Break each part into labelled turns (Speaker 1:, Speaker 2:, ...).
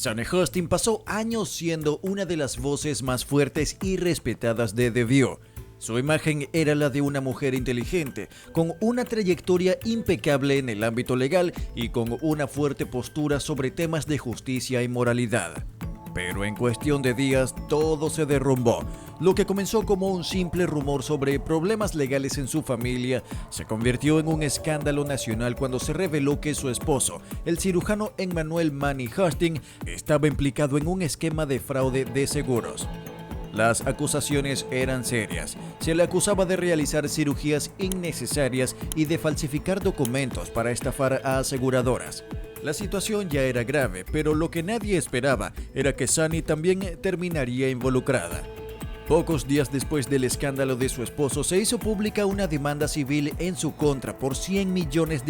Speaker 1: Sunny Hostin pasó años siendo una de las voces más fuertes y respetadas de The View. Su imagen era la de una mujer inteligente, con una trayectoria impecable en el ámbito legal y con una fuerte postura sobre temas de justicia y moralidad. Pero en cuestión de días todo se derrumbó. Lo que comenzó como un simple rumor sobre problemas legales en su familia se convirtió en un escándalo nacional cuando se reveló que su esposo, el cirujano Emmanuel Manny Hostin, estaba implicado en un esquema de fraude de seguros. Las acusaciones eran serias. Se le acusaba de realizar cirugías innecesarias y de falsificar documentos para estafar a aseguradoras. La situación ya era grave, pero lo que nadie esperaba era que Sunny también terminaría involucrada. Pocos días después del escándalo de su esposo, se hizo pública una demanda civil en su contra por $100 millones,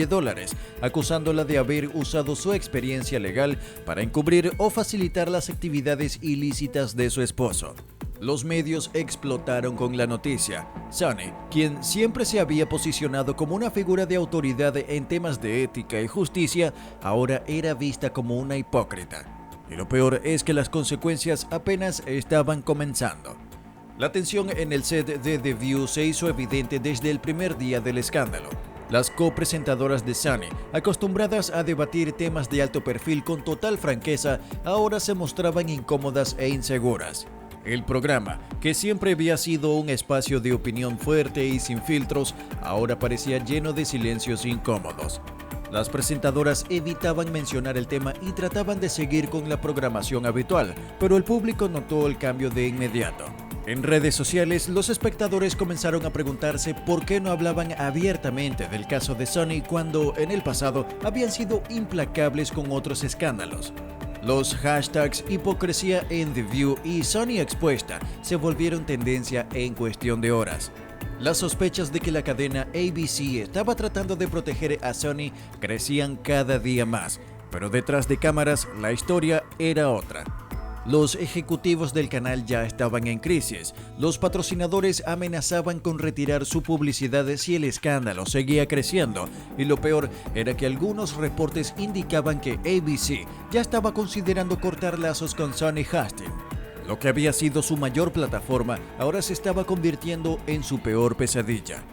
Speaker 1: acusándola de haber usado su experiencia legal para encubrir o facilitar las actividades ilícitas de su esposo. Los medios explotaron con la noticia. Sunny, quien siempre se había posicionado como una figura de autoridad en temas de ética y justicia, ahora era vista como una hipócrita. Y lo peor es que las consecuencias apenas estaban comenzando. La tensión en el set de The View se hizo evidente desde el primer día del escándalo. Las copresentadoras de Sunny, acostumbradas a debatir temas de alto perfil con total franqueza, ahora se mostraban incómodas e inseguras. El programa, que siempre había sido un espacio de opinión fuerte y sin filtros, ahora parecía lleno de silencios incómodos. Las presentadoras evitaban mencionar el tema y trataban de seguir con la programación habitual, pero el público notó el cambio de inmediato. En redes sociales, los espectadores comenzaron a preguntarse por qué no hablaban abiertamente del caso de Sunny cuando, en el pasado, habían sido implacables con otros escándalos. Los hashtags hipocresía en The View y Sunny expuesta se volvieron tendencia en cuestión de horas. Las sospechas de que la cadena ABC estaba tratando de proteger a Sunny crecían cada día más, pero detrás de cámaras la historia era otra. Los ejecutivos del canal ya estaban en crisis. Los patrocinadores amenazaban con retirar su publicidad si el escándalo seguía creciendo. Y lo peor era que algunos reportes indicaban que ABC ya estaba considerando cortar lazos con Sunny Hostin. Lo que había sido su mayor plataforma ahora se estaba convirtiendo en su peor pesadilla.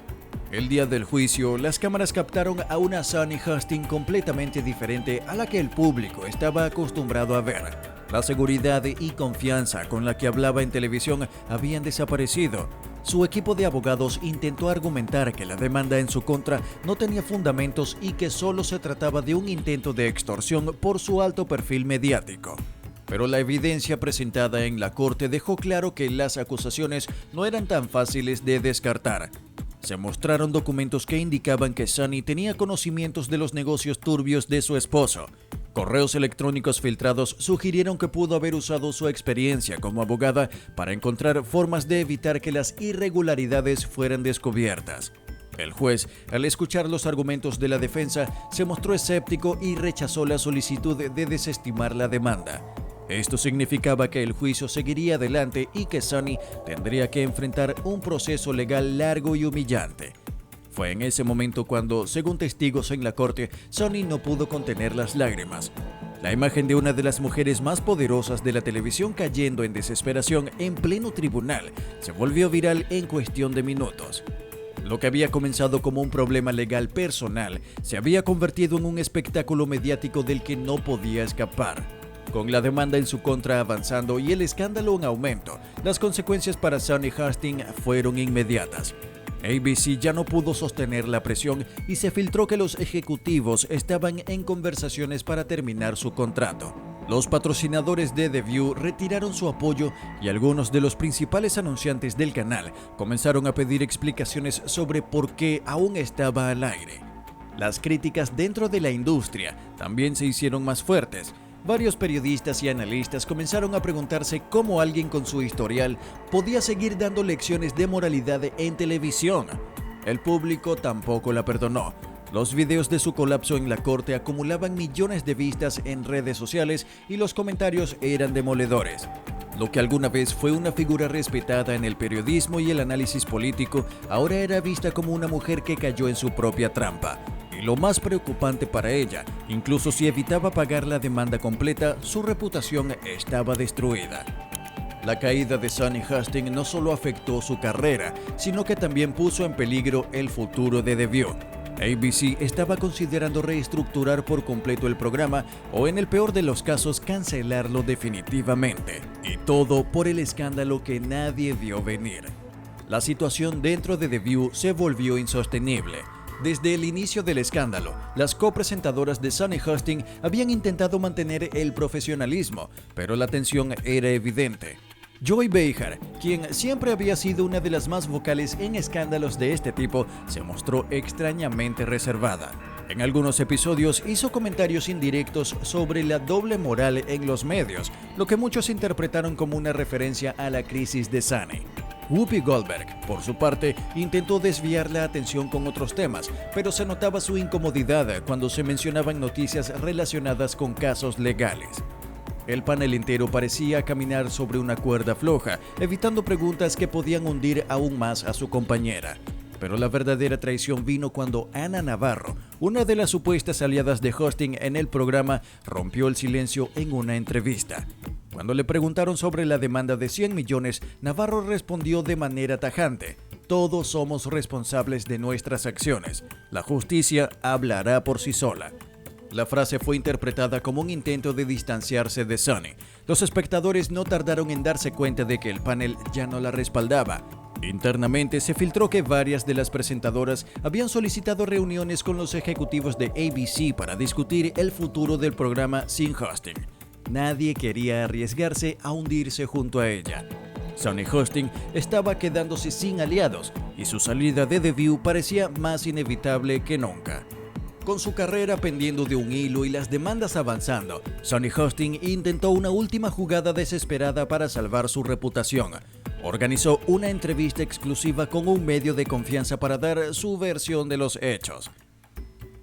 Speaker 1: El día del juicio, las cámaras captaron a una Sunny Hostin completamente diferente a la que el público estaba acostumbrado a ver. La seguridad y confianza con la que hablaba en televisión habían desaparecido. Su equipo de abogados intentó argumentar que la demanda en su contra no tenía fundamentos y que solo se trataba de un intento de extorsión por su alto perfil mediático. Pero la evidencia presentada en la corte dejó claro que las acusaciones no eran tan fáciles de descartar. Se mostraron documentos que indicaban que Sunny tenía conocimientos de los negocios turbios de su esposo. Correos electrónicos filtrados sugirieron que pudo haber usado su experiencia como abogada para encontrar formas de evitar que las irregularidades fueran descubiertas. El juez, al escuchar los argumentos de la defensa, se mostró escéptico y rechazó la solicitud de desestimar la demanda. Esto significaba que el juicio seguiría adelante y que Sunny tendría que enfrentar un proceso legal largo y humillante. Fue en ese momento cuando, según testigos en la corte, Sunny no pudo contener las lágrimas. La imagen de una de las mujeres más poderosas de la televisión cayendo en desesperación en pleno tribunal se volvió viral en cuestión de minutos. Lo que había comenzado como un problema legal personal se había convertido en un espectáculo mediático del que no podía escapar. Con la demanda en su contra avanzando y el escándalo en aumento, las consecuencias para Sunny Hostin fueron inmediatas. ABC ya no pudo sostener la presión y se filtró que los ejecutivos estaban en conversaciones para terminar su contrato. Los patrocinadores de The View retiraron su apoyo y algunos de los principales anunciantes del canal comenzaron a pedir explicaciones sobre por qué aún estaba al aire. Las críticas dentro de la industria también se hicieron más fuertes. Varios periodistas y analistas comenzaron a preguntarse cómo alguien con su historial podía seguir dando lecciones de moralidad en televisión. El público tampoco la perdonó. Los videos de su colapso en la corte acumulaban millones de vistas en redes sociales y los comentarios eran demoledores. Lo que alguna vez fue una figura respetada en el periodismo y el análisis político, ahora era vista como una mujer que cayó en su propia trampa. Y lo más preocupante para ella, incluso si evitaba pagar la demanda completa, su reputación estaba destruida. La caída de Sunny Hostin no solo afectó su carrera, sino que también puso en peligro el futuro de The View. ABC estaba considerando reestructurar por completo el programa o, en el peor de los casos, cancelarlo definitivamente. Y todo por el escándalo que nadie vio venir. La situación dentro de The View se volvió insostenible. Desde el inicio del escándalo, las copresentadoras de Sunny Hostin habían intentado mantener el profesionalismo, pero la tensión era evidente. Joy Behar, quien siempre había sido una de las más vocales en escándalos de este tipo, se mostró extrañamente reservada. En algunos episodios hizo comentarios indirectos sobre la doble moral en los medios, lo que muchos interpretaron como una referencia a la crisis de Sunny. Whoopi Goldberg, por su parte, intentó desviar la atención con otros temas, pero se notaba su incomodidad cuando se mencionaban noticias relacionadas con casos legales. El panel entero parecía caminar sobre una cuerda floja, evitando preguntas que podían hundir aún más a su compañera. Pero la verdadera traición vino cuando Ana Navarro, una de las supuestas aliadas de Hostin en el programa, rompió el silencio en una entrevista. Cuando le preguntaron sobre la demanda de 100 millones, Navarro respondió de manera tajante: "Todos somos responsables de nuestras acciones. La justicia hablará por sí sola". La frase fue interpretada como un intento de distanciarse de Sunny. Los espectadores no tardaron en darse cuenta de que el panel ya no la respaldaba. Internamente se filtró que varias de las presentadoras habían solicitado reuniones con los ejecutivos de ABC para discutir el futuro del programa sin Hostin. Nadie quería arriesgarse a hundirse junto a ella. Sunny Hostin estaba quedándose sin aliados y su salida de The View parecía más inevitable que nunca. Con su carrera pendiendo de un hilo y las demandas avanzando, Sunny Hostin intentó una última jugada desesperada para salvar su reputación. Organizó una entrevista exclusiva con un medio de confianza para dar su versión de los hechos.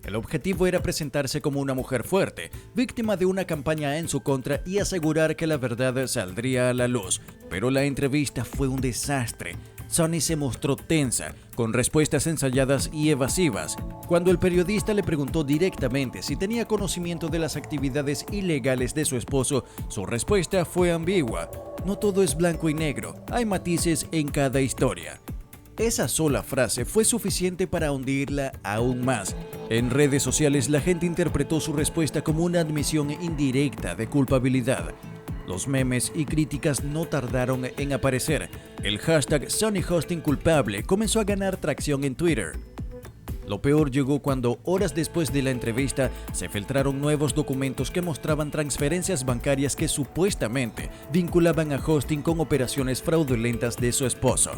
Speaker 1: El objetivo era presentarse como una mujer fuerte, víctima de una campaña en su contra, y asegurar que la verdad saldría a la luz. Pero la entrevista fue un desastre. Sunny se mostró tensa, con respuestas ensayadas y evasivas. Cuando el periodista le preguntó directamente si tenía conocimiento de las actividades ilegales de su esposo, su respuesta fue ambigua. No todo es blanco y negro, hay matices en cada historia. Esa sola frase fue suficiente para hundirla aún más. En redes sociales la gente interpretó su respuesta como una admisión indirecta de culpabilidad. Los memes y críticas no tardaron en aparecer. El hashtag Sunny Hostin culpable comenzó a ganar tracción en Twitter. Lo peor llegó cuando, horas después de la entrevista, se filtraron nuevos documentos que mostraban transferencias bancarias que supuestamente vinculaban a Hostin con operaciones fraudulentas de su esposo.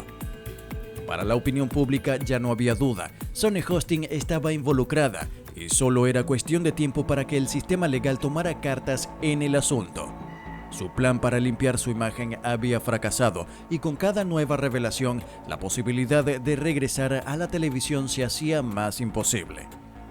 Speaker 1: Para la opinión pública ya no había duda, Sunny Hostin estaba involucrada y solo era cuestión de tiempo para que el sistema legal tomara cartas en el asunto. Su plan para limpiar su imagen había fracasado y con cada nueva revelación, la posibilidad de regresar a la televisión se hacía más imposible.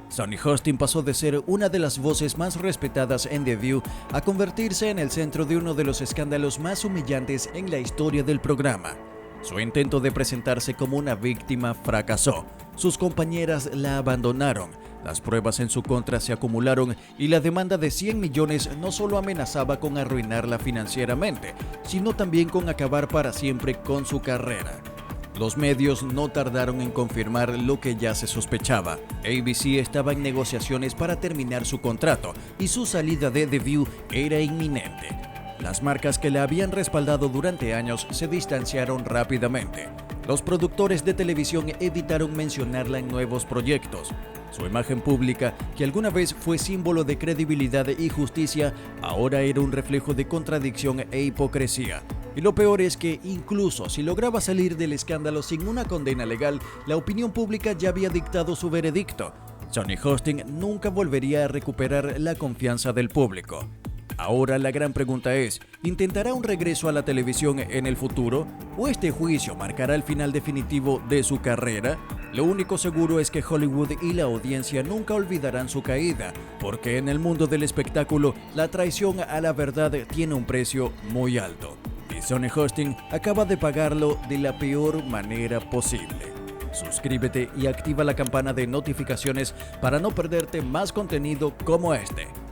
Speaker 1: Sunny Hostin pasó de ser una de las voces más respetadas en The View a convertirse en el centro de uno de los escándalos más humillantes en la historia del programa. Su intento de presentarse como una víctima fracasó. Sus compañeras la abandonaron. Las pruebas en su contra se acumularon y la demanda de 100 millones no solo amenazaba con arruinarla financieramente, sino también con acabar para siempre con su carrera. Los medios no tardaron en confirmar lo que ya se sospechaba. ABC estaba en negociaciones para terminar su contrato y su salida de The View era inminente. Las marcas que la habían respaldado durante años se distanciaron rápidamente. Los productores de televisión evitaron mencionarla en nuevos proyectos. Su imagen pública, que alguna vez fue símbolo de credibilidad y justicia, ahora era un reflejo de contradicción e hipocresía. Y lo peor es que, incluso si lograba salir del escándalo sin una condena legal, la opinión pública ya había dictado su veredicto. Sunny Hostin nunca volvería a recuperar la confianza del público. Ahora la gran pregunta es, ¿intentará un regreso a la televisión en el futuro? ¿O este juicio marcará el final definitivo de su carrera? Lo único seguro es que Hollywood y la audiencia nunca olvidarán su caída, porque en el mundo del espectáculo, la traición a la verdad tiene un precio muy alto. y Sony Hosting acaba de pagarlo de la peor manera posible. Suscríbete y activa la campana de notificaciones para no perderte más contenido como este.